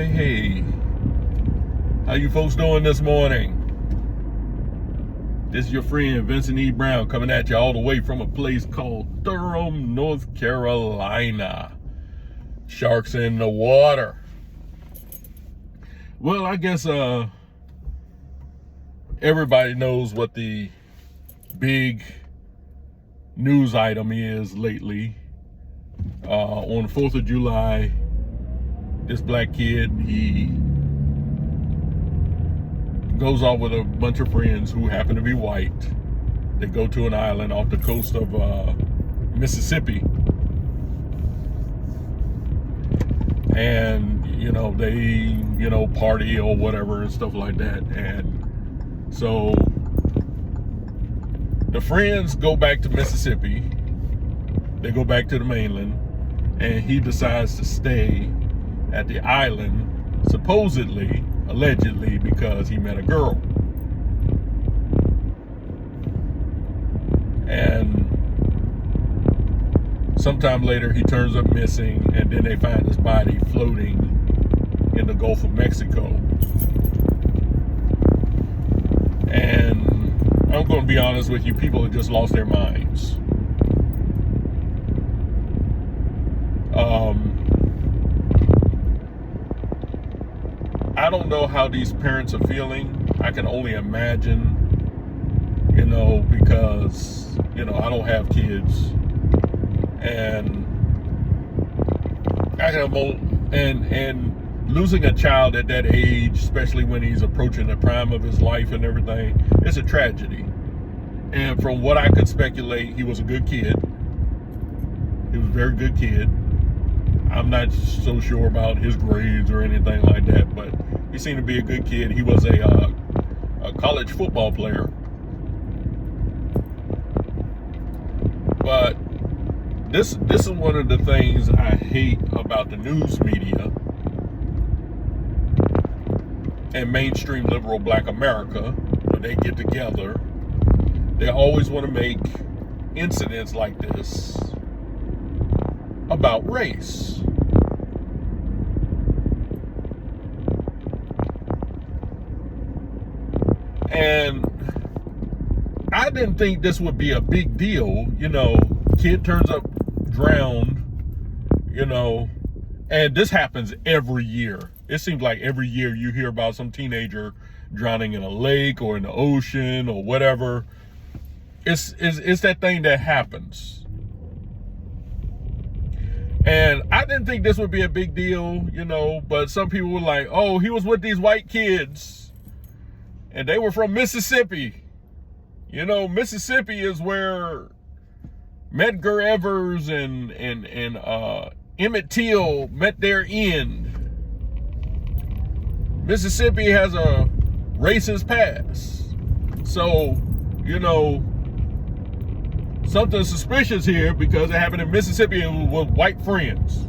Hey. How you folks doing this morning? This is your friend Vincent E. Brown coming at you all the way from a place called Durham, North Carolina. Sharks in the water. Well, I guess everybody knows what the big news item is lately. On the 4th of July, this black kid, he goes off with a bunch of friends who happen to be white. They go to an island off the coast of Mississippi. And, they, party or whatever and stuff like that. And so the friends go back to Mississippi. They go back to the mainland. And he decides to stay at the island, supposedly, allegedly, because he met a girl. And sometime later he turns up missing, and then they find his body floating in the Gulf of Mexico. And I'm going to be honest with you, people have just lost their minds. I don't know how these parents are feeling. I can only imagine, because, I don't have kids. And and losing a child at that age, especially when he's approaching the prime of his life and everything, it's a tragedy. And from what I could speculate, he was a good kid. He was a very good kid. I'm not so sure about his grades or anything like that, but he seemed to be a good kid. He was a college football player. But this is one of the things I hate about the news media and mainstream liberal black America. When they get together, they always want to make incidents like this about race. And I didn't think this would be a big deal, kid turns up drowned, and this happens every year. It seems like every year you hear about some teenager drowning in a lake or in the ocean or whatever. It's that thing that happens. And I didn't think this would be a big deal, but some people were like, oh, he was with these white kids and they were from Mississippi. Mississippi is where Medgar Evers and Emmett Till met their end. Mississippi has a racist past. So, something suspicious here because it happened in Mississippi and with white friends.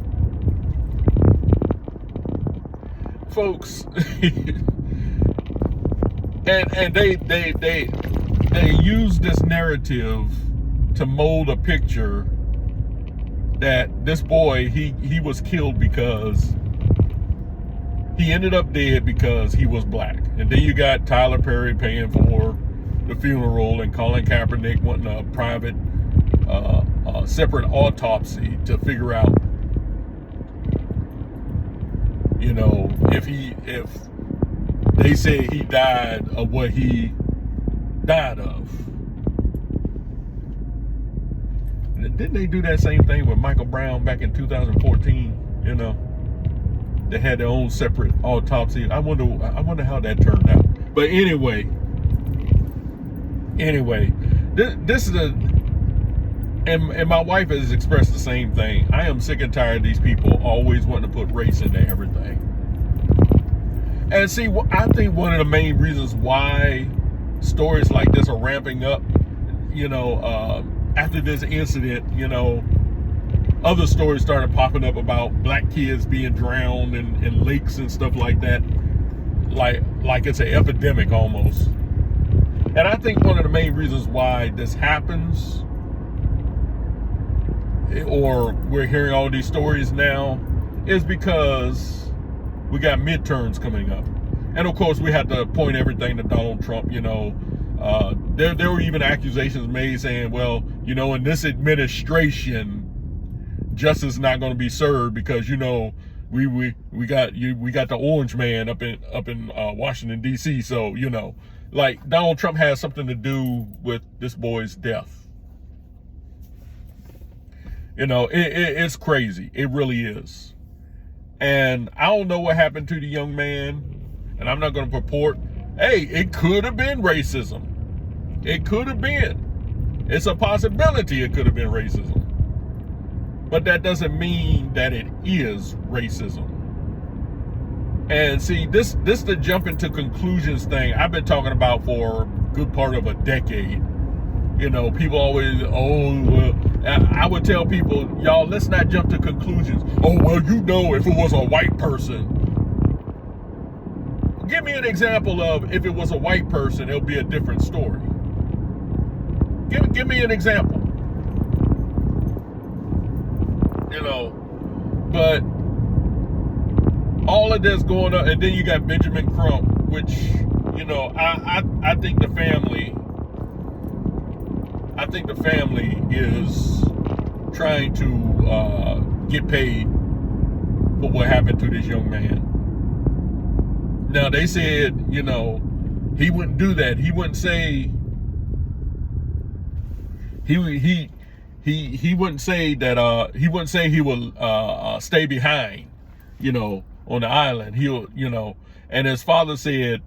Folks, and they use this narrative to mold a picture that this boy, he was killed because he ended up dead because he was black. And then you got Tyler Perry paying for the funeral and Colin Kaepernick wanting a private separate autopsy to figure out if they say he died of what he died of. And didn't they do that same thing with Michael Brown back in 2014? They had their own separate autopsy. I wonder how that turned out. But anyway, this is and my wife has expressed the same thing. I am sick and tired of these people always wanting to put race into everything. And see, I think one of the main reasons why stories like this are ramping up, after this incident, other stories started popping up about black kids being drowned in lakes and stuff like that, like it's an epidemic almost. And I think one of the main reasons why this happens, or we're hearing all these stories now, is because we got midterms coming up. And of course, we had to point everything to Donald Trump. There were even accusations made saying, well, in this administration, justice is not going to be served because we got the orange man up in Washington D.C. So like Donald Trump has something to do with this boy's death. It's crazy. It really is. And I don't know what happened to the young man. And I'm not going to purport, hey, it could have been racism. It could have been. It's a possibility it could have been racism. But that doesn't mean that it is racism. And see, this the jump into conclusions thing I've been talking about for a good part of a decade. People always, I would tell people, y'all, let's not jump to conclusions. Oh, well, if it was a white person. Give me an example of if it was a white person, it'll be a different story. Give me an example. But all of this going on, and then you got Benjamin Crump, which, I think the family is trying to get paid for what happened to this young man. Now they said, he wouldn't do that. He wouldn't say he wouldn't say that he wouldn't say he will stay behind, on the island. He'll, and his father said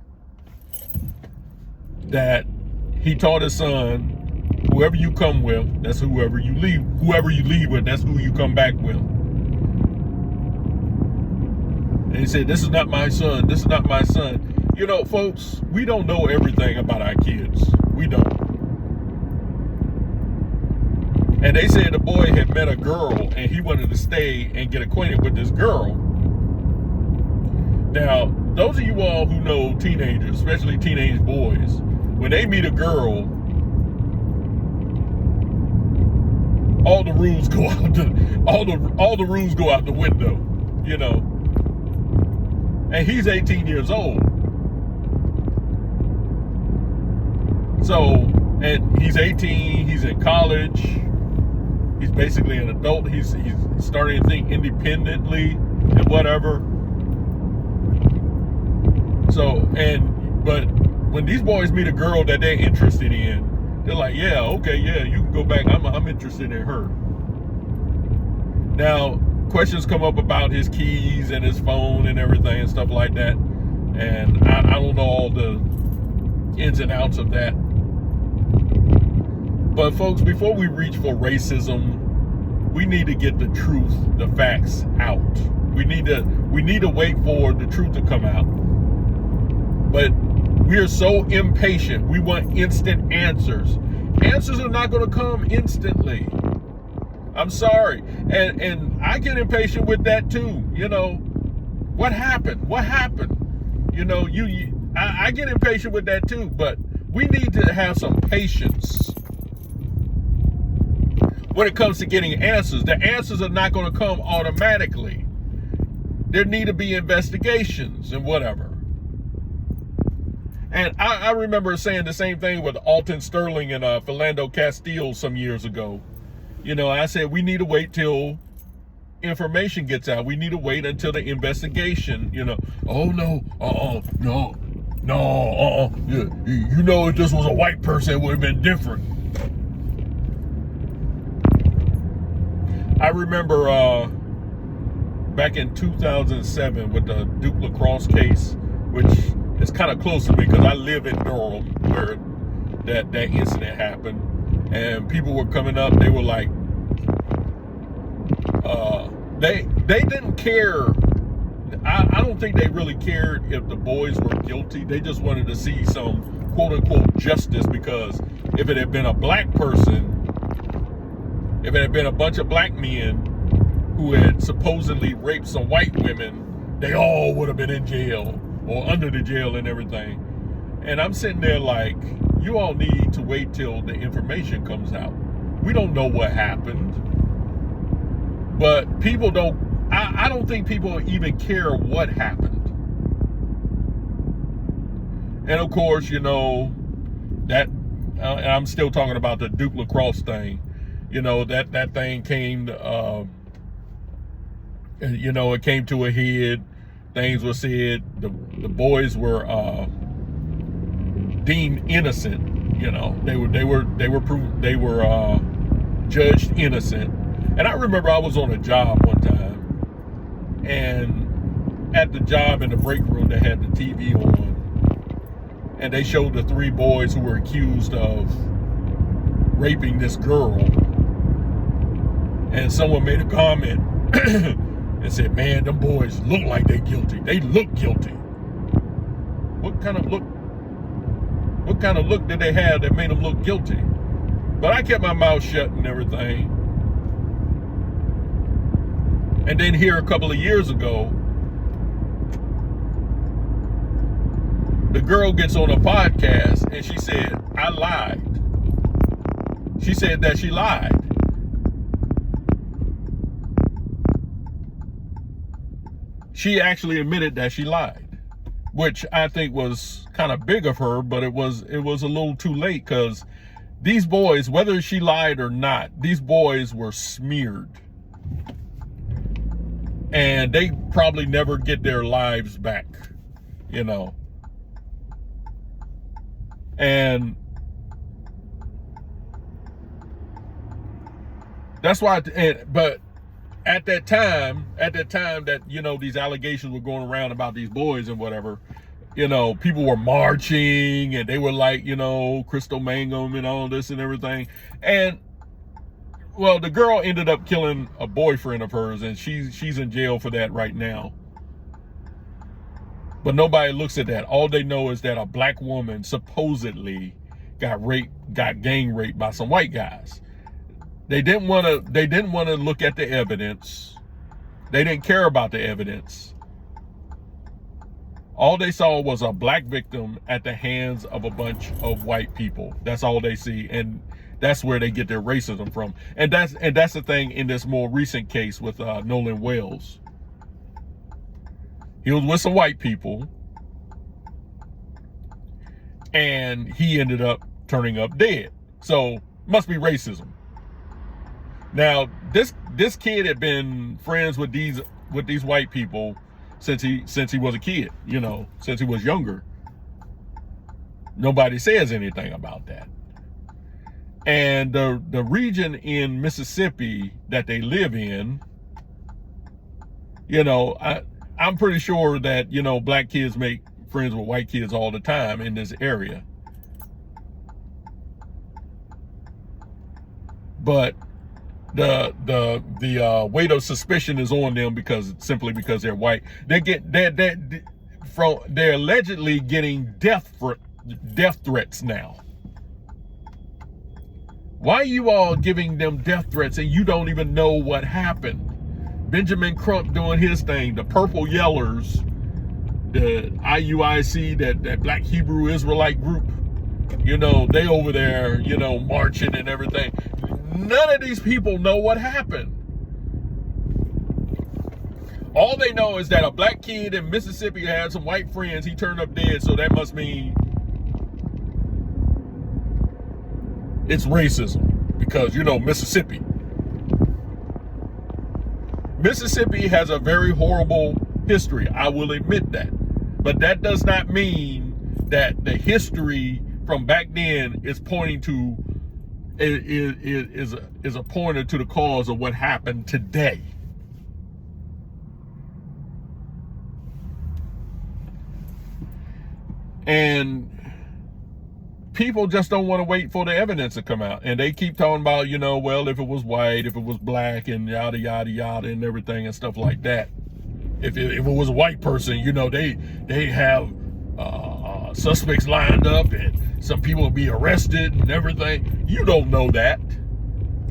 that he taught his son, whoever you come with, that's whoever you leave. Whoever you leave with, that's who you come back with. And he said, this is not my son. This is not my son. Folks, we don't know everything about our kids. We don't. And they said the boy had met a girl and he wanted to stay and get acquainted with this girl. Now, those of you all who know teenagers, especially teenage boys, when they meet a girl, all the rules go out all the rules go out the window, And he's 18 years old. So, and he's 18, he's in college, he's basically an adult, he's starting to think independently and whatever. So, but when these boys meet a girl that they're interested in, they're like, yeah, okay, yeah, you can go back, I'm interested in her. Now, questions come up about his keys and his phone and everything and stuff like that. And I don't know all the ins and outs of that. But folks, before we reach for racism, we need to get the truth, the facts out. We need to wait for the truth to come out. But we are so impatient. We want instant answers. Answers are not going to come instantly. I'm sorry. And I get impatient with that too. What happened? What happened? I get impatient with that too, but we need to have some patience when it comes to getting answers. The answers are not going to come automatically. There need to be investigations and whatever. And I remember saying the same thing with Alton Sterling and Philando Castile some years ago. I said we need to wait till information gets out. We need to wait until the investigation, oh no, if this was a white person, it would have been different. I remember back in 2007 with the Duke Lacrosse case, which is kind of close to me because I live in Durham where that incident happened. And people were coming up, they were like, they didn't care. I don't think they really cared if the boys were guilty. They just wanted to see some quote unquote justice, because if it had been a black person, if it had been a bunch of black men who had supposedly raped some white women, they all would have been in jail or under the jail and everything. And I'm sitting there like, you all need to wait till the information comes out. We don't know what happened. But people don't, I don't think people even care what happened. And of course, that, and I'm still talking about the Duke lacrosse thing. That thing came, it came to a head. Things were said. The boys were deemed innocent. They were proven, they were judged innocent. And I remember I was on a job one time, and at the job in the break room, they had the TV on, and they showed the 3 boys who were accused of raping this girl. And someone made a comment and said, "Man, them boys look like they're guilty. They look guilty." What kind of look did they have that made them look guilty? But I kept my mouth shut and everything. And then here a couple of years ago, the girl gets on a podcast and she said, "I lied." She said that she lied. She actually admitted that she lied, which I think was kind of big of her, but it was a little too late, because these boys, whether she lied or not, these boys were smeared. And they probably never get their lives back, And that's why, but at that time that, these allegations were going around about these boys and whatever, people were marching and they were like, Crystal Mangum and all this and everything. And, well, the girl ended up killing a boyfriend of hers, and she's in jail for that right now. But nobody looks at that. All they know is that a black woman supposedly got gang raped by some white guys. They didn't want to look at the evidence. They didn't care about the evidence. All they saw was a black victim at the hands of a bunch of white people. That's all they see, and that's where they get their racism from. And that's the thing in this more recent case with Nolan Wells. He was with some white people, and he ended up turning up dead. So must be racism. Now, this kid had been friends with these white people since he was a kid, since he was younger. Nobody says anything about that. And the region in Mississippi that they live in, I'm pretty sure that, black kids make friends with white kids all the time in this area. But the weight of suspicion is on them simply because they're white. They're allegedly getting death threats now. Why are you all giving them death threats and you don't even know what happened? Benjamin Crump doing his thing, the Purple Yellers, the IUIC, that Black Hebrew Israelite group, they over there, marching and everything. None of these people know what happened. All they know is that a black kid in Mississippi had some white friends. He turned up dead, so that must mean it's racism, because, Mississippi. Mississippi has a very horrible history. I will admit that. But that does not mean that the history from back then is pointing to, is a pointer to the cause of what happened today. And people just don't want to wait for the evidence to come out. And they keep talking about, well, if it was white, if it was black, and yada, yada, yada, and everything and stuff like that. If it was a white person, they have suspects lined up and some people will be arrested and everything. You don't know that.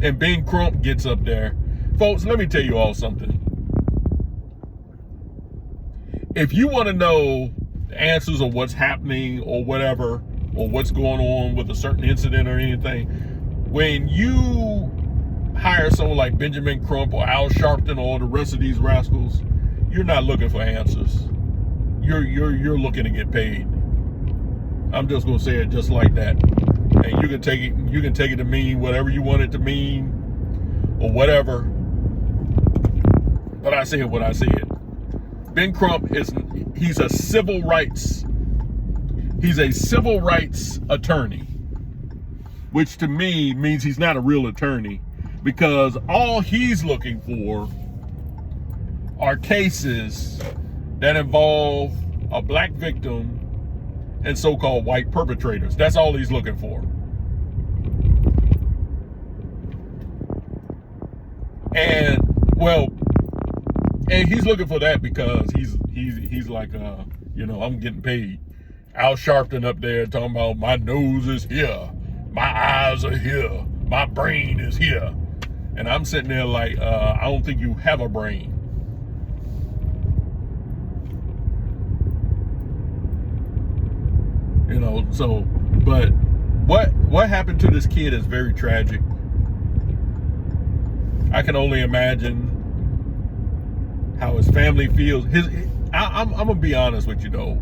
And Ben Crump gets up there. Folks, let me tell you all something. If you want to know the answers of what's happening or whatever, or what's going on with a certain incident or anything, when you hire someone like Benjamin Crump or Al Sharpton or the rest of these rascals, you're not looking for answers. You're looking to get paid. I'm just gonna say it just like that. And you can take it to mean whatever you want it to mean or whatever. But I said what I said. Ben Crump he's a civil rights attorney, which to me means he's not a real attorney, because all he's looking for are cases that involve a black victim and so-called white perpetrators. That's all he's looking for. And he's looking for that because he's like, I'm getting paid. Al Sharpton up there talking about my nose is here, my eyes are here, my brain is here. And I'm sitting there like, I don't think you have a brain. But what happened to this kid is very tragic. I can only imagine how his family feels. I'm gonna be honest with you though.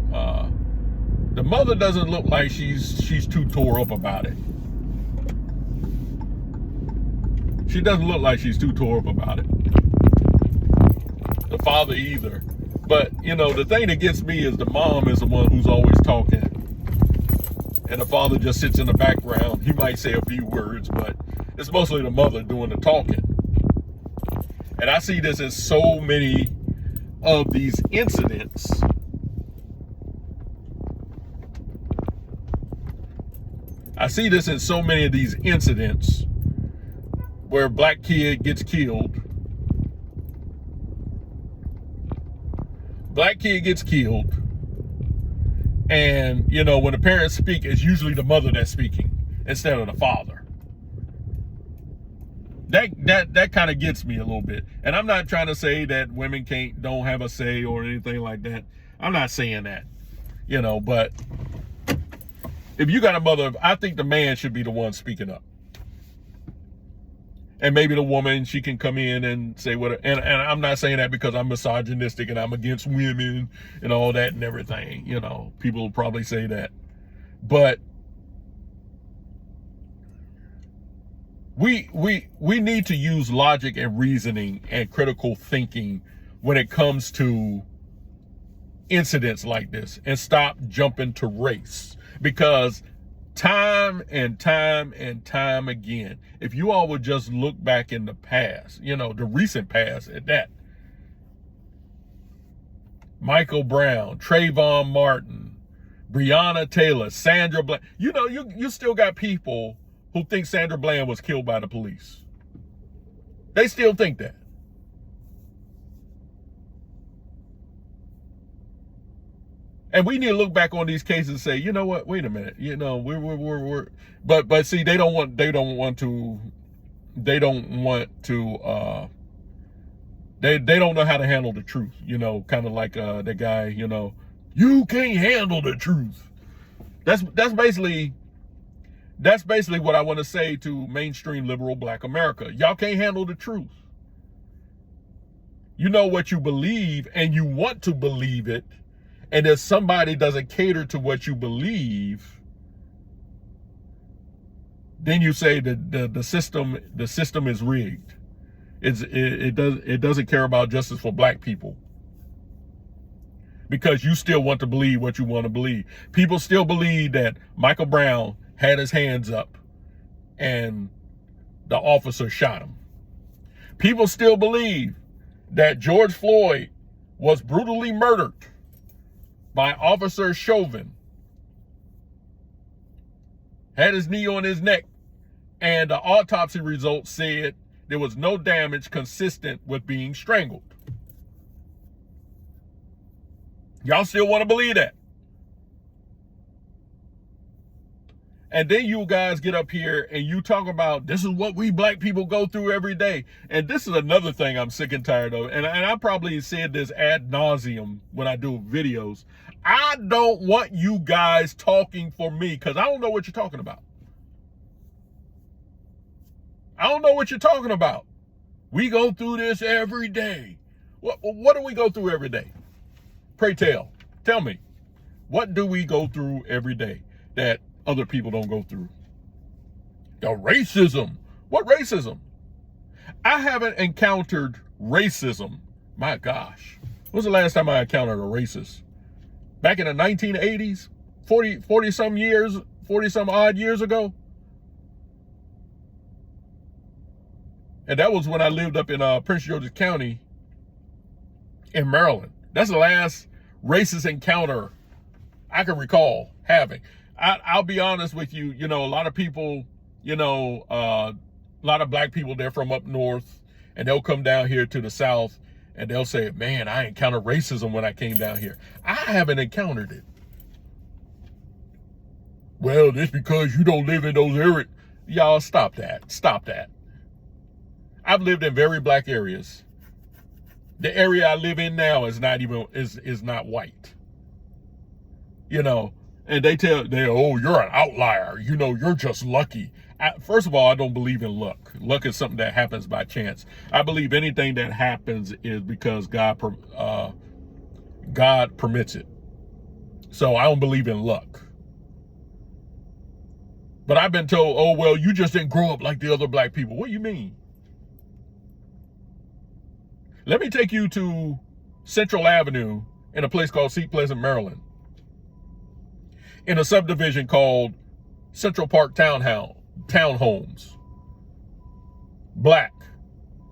The mother doesn't look like she's too tore up about it. She doesn't look like she's too tore up about it. The father either. But the thing that gets me is the mom is the one who's always talking, and the father just sits in the background. He might say a few words, but it's mostly the mother doing the talking. And I see this in so many of these incidents. I see this in so many of these incidents where a black kid gets killed. Black kid gets killed. And, when the parents speak, it's usually the mother that's speaking instead of the father. That kind of gets me a little bit. And I'm not trying to say that women don't have a say or anything like that. I'm not saying that, but if you got a mother, I think the man should be the one speaking up. And maybe the woman, she can come in and say what, and I'm not saying that because I'm misogynistic and I'm against women and all that and everything. People will probably say that. But we need to use logic and reasoning and critical thinking when it comes to incidents like this, and stop jumping to race, because time and time and time again, if you all would just look back in the past, the recent past at that, Michael Brown, Trayvon Martin, Breonna Taylor, Sandra Bland, you still got people who think Sandra Bland was killed by the police. They still think that. And we need to look back on these cases and say, you know what? Wait a minute. But see, they don't want to they don't know how to handle the truth, kind of like the guy, you can't handle the truth. That's basically what I want to say to mainstream liberal black America. Y'all can't handle the truth. You know what you believe and you want to believe it. And if somebody doesn't cater to what you believe, then you say that the system is rigged. It doesn't care about justice for black people, because you still want to believe what you want to believe. People still believe that Michael Brown had his hands up and the officer shot him. People still believe that George Floyd was brutally murdered by Officer Chauvin, had his knee on his neck, and the autopsy results said there was no damage consistent with being strangled. Y'all still want to believe that? And then you guys get up here and you talk about this is what we black people go through every day. And this is another thing I'm sick and tired of. And I probably said this ad nauseum when I do videos. I don't want you guys talking for me, because I don't know what you're talking about. I don't know what you're talking about. We go through this every day. What do we go through every day? Pray tell me. What do we go through every day? that other people don't go through. The racism. What racism? I haven't encountered racism. My gosh. When was the last time I encountered a racist? Back in the 1980s? 40 some years, 40 some odd years ago? And that was when I lived up in Prince George's County in Maryland. That's the last racist encounter I can recall having. I'll be honest with you, a lot of people, a lot of black people, they're from up north, and they'll come down here to the south, and they'll say, man, I encountered racism when I came down here. I haven't encountered it. Well, just because you don't live in those areas. Y'all, stop that. Stop that. I've lived in very black areas. The area I live in now is not even, is not white. And they oh, you're an outlier. You're just lucky. First of all, I don't believe in luck. Luck is something that happens by chance. I believe anything that happens is because God permits it. So I don't believe in luck. But I've been told, oh, well, you just didn't grow up like the other black people. What do you mean? Let me take you to Central Avenue in a place called Seat Pleasant, Maryland, in a subdivision called Central Park Townhomes. Black.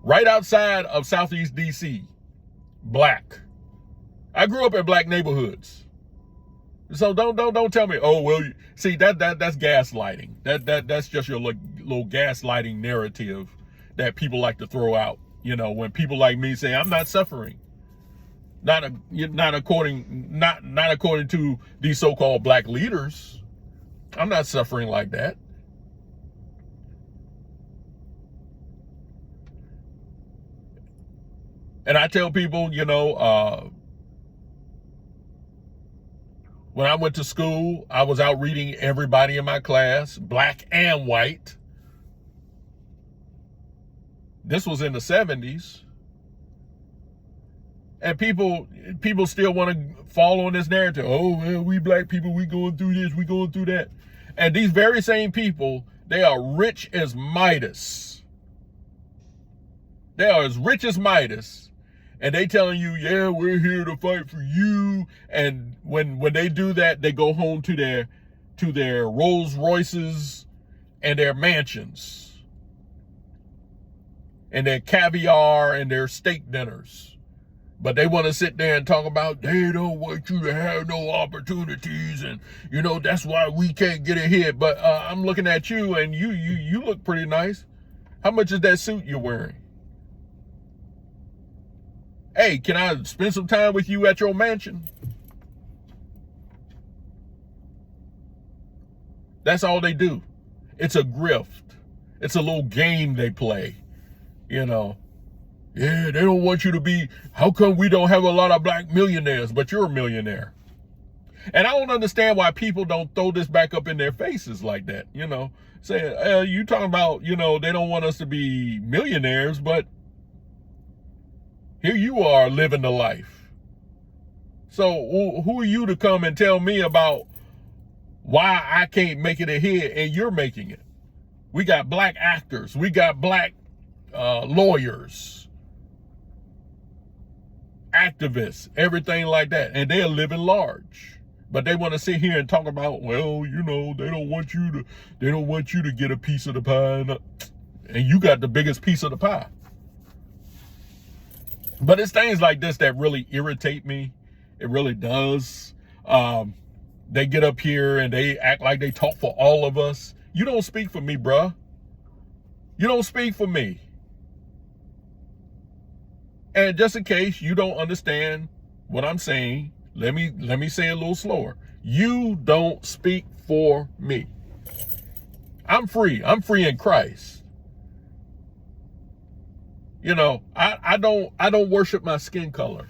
Right outside of Southeast DC. Black. I grew up in black neighborhoods. So don't tell me, oh, well, see, that's gaslighting. That's just your little gaslighting narrative that people like to throw out. When people like me say I'm not suffering, not according to these so-called black leaders, I'm not suffering like that. And I tell people, when I went to school, I was out reading everybody in my class, black and white. This was in the 70s. And people still want to fall on this narrative. Oh, well, we black people, we going through this, we going through that. And these very same people, they are rich as Midas. They are as rich as Midas. And they telling you, yeah, we're here to fight for you. And when they do that, they go home to their Rolls Royces and their mansions. And their caviar and their steak dinners. But they want to sit there and talk about they don't want you to have no opportunities, and that's why we can't get ahead. But I'm looking at you, and you look pretty nice. How much is that suit you're wearing? Hey, can I spend some time with you at your mansion? That's all they do. It's a grift. It's a little game they play. Yeah, they don't want you to be, how come we don't have a lot of black millionaires, but you're a millionaire? And I don't understand why people don't throw this back up in their faces like that, saying, you talking about, they don't want us to be millionaires, but here you are living the life. So who are you to come and tell me about why I can't make it ahead and you're making it? We got black actors. We got black lawyers, activists, everything like that, and they're living large. But they want to sit here and talk about, well, they don't want you to get a piece of the pie, and you got the biggest piece of the pie. But it's things like this that really irritate me. It really does. They get up here and they act like they talk for all of us. You don't speak for me, bruh. You don't speak for me. And just in case you don't understand what I'm saying, let me say it a little slower. You don't speak for me. I'm free. I'm free in Christ. I don't worship my skin color.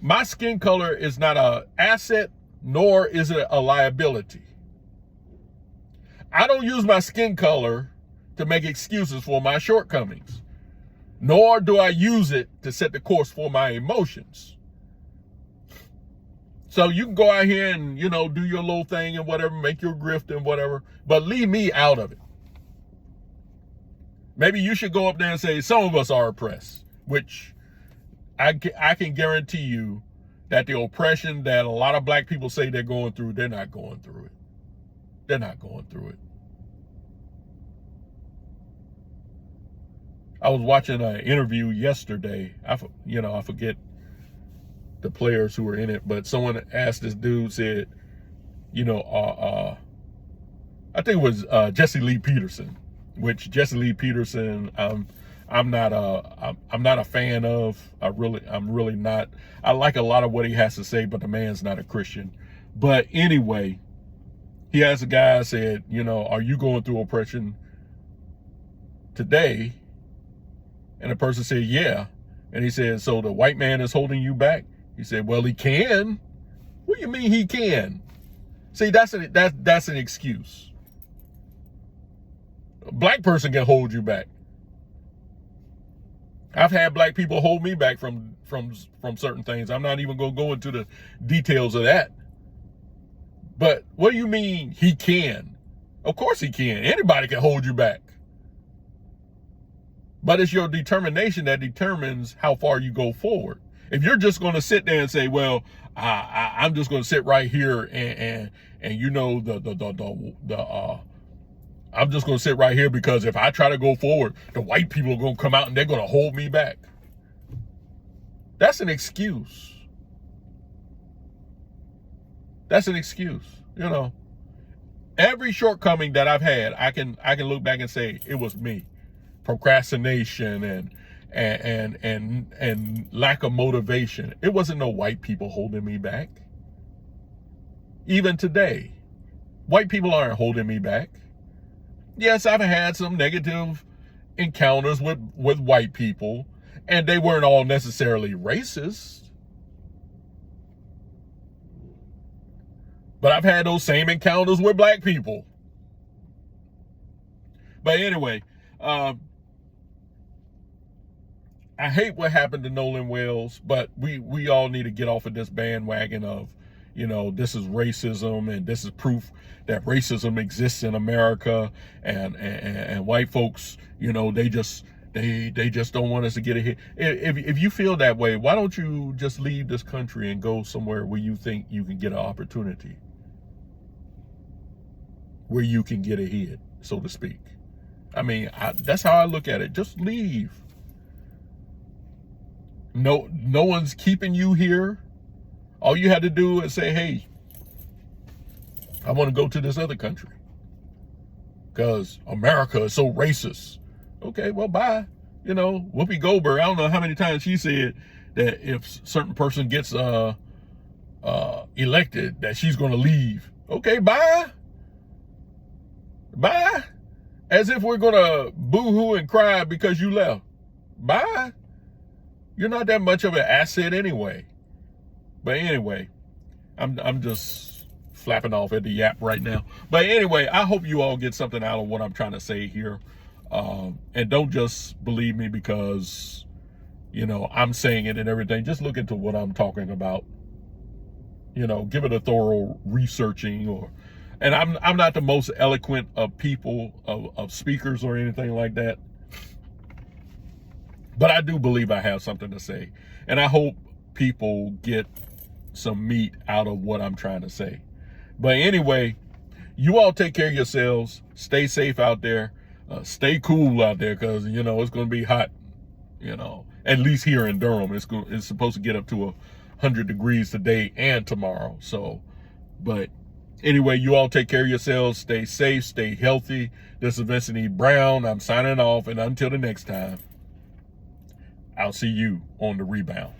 My skin color is not an asset, nor is it a liability. I don't use my skin color to make excuses for my shortcomings. Nor do I use it to set the course for my emotions. So you can go out here and, you know, do your little thing and whatever, make your grift and whatever, but leave me out of it. Maybe you should go up there and say, some of us are oppressed, which I can guarantee you that the oppression that a lot of black people say they're going through, they're not going through it. They're not going through it. I was watching an interview yesterday. I forget the players who were in it, but someone asked this dude, said, you know, I think it was Jesse Lee Peterson, which Jesse Lee Peterson, I'm not a fan of. I'm really not. I like a lot of what he has to say, but the man's not a Christian. But anyway, he asked a guy, said, you know, are you going through oppression today? And the person said, yeah. And he said, so the white man is holding you back? He said, well, he can. What do you mean he can? See, that's an excuse. A black person can hold you back. I've had black people hold me back from certain things. I'm not even going to go into the details of that. But what do you mean he can? Of course he can. Anybody can hold you back. But it's your determination that determines how far you go forward. If you're just going to sit there and say, well, I'm just going to sit right here and you know, I'm just going to sit right here because if I try to go forward, the white people are going to come out and they're going to hold me back. That's an excuse. That's an excuse. You know, every shortcoming that I've had, I can look back and say it was me. Procrastination and lack of motivation. It wasn't no white people holding me back. Even today, white people aren't holding me back. Yes, I've had some negative encounters with white people, and they weren't all necessarily racist. But I've had those same encounters with black people. But anyway, I hate what happened to Nolan Wells, but we all need to get off of this bandwagon of, you know, this is racism and this is proof that racism exists in America, and white folks, you know, they just don't want us to get ahead. If you feel that way, why don't you just leave this country and go somewhere where you think you can get an opportunity, where you can get ahead, so to speak. I mean, that's how I look at it. Just leave. No one's keeping you here. All you had to do is say, hey, I want to go to this other country because America is so racist. Okay, well, bye. You know, Whoopi Goldberg, I don't know how many times she said that if certain person gets elected, that she's going to leave. Okay, bye. Bye. As if we're going to boo-hoo and cry because you left. Bye. You're not that much of an asset anyway. But anyway, I'm just flapping off at the yap right now. But anyway, I hope you all get something out of what I'm trying to say here. And don't just believe me because, you know, I'm saying it and everything. Just look into what I'm talking about. You know, give it a thorough researching. And I'm not the most eloquent of people, of speakers or anything like that. But I do believe I have something to say. And I hope people get some meat out of what I'm trying to say. But anyway, you all take care of yourselves. Stay safe out there. Stay cool out there because, you know, it's going to be hot, you know, at least here in Durham. It's supposed to get up to 100 degrees today and tomorrow. So, but anyway, you all take care of yourselves. Stay safe. Stay healthy. This is Vincent E. Brown. I'm signing off. And until the next time, I'll see you on the rebound.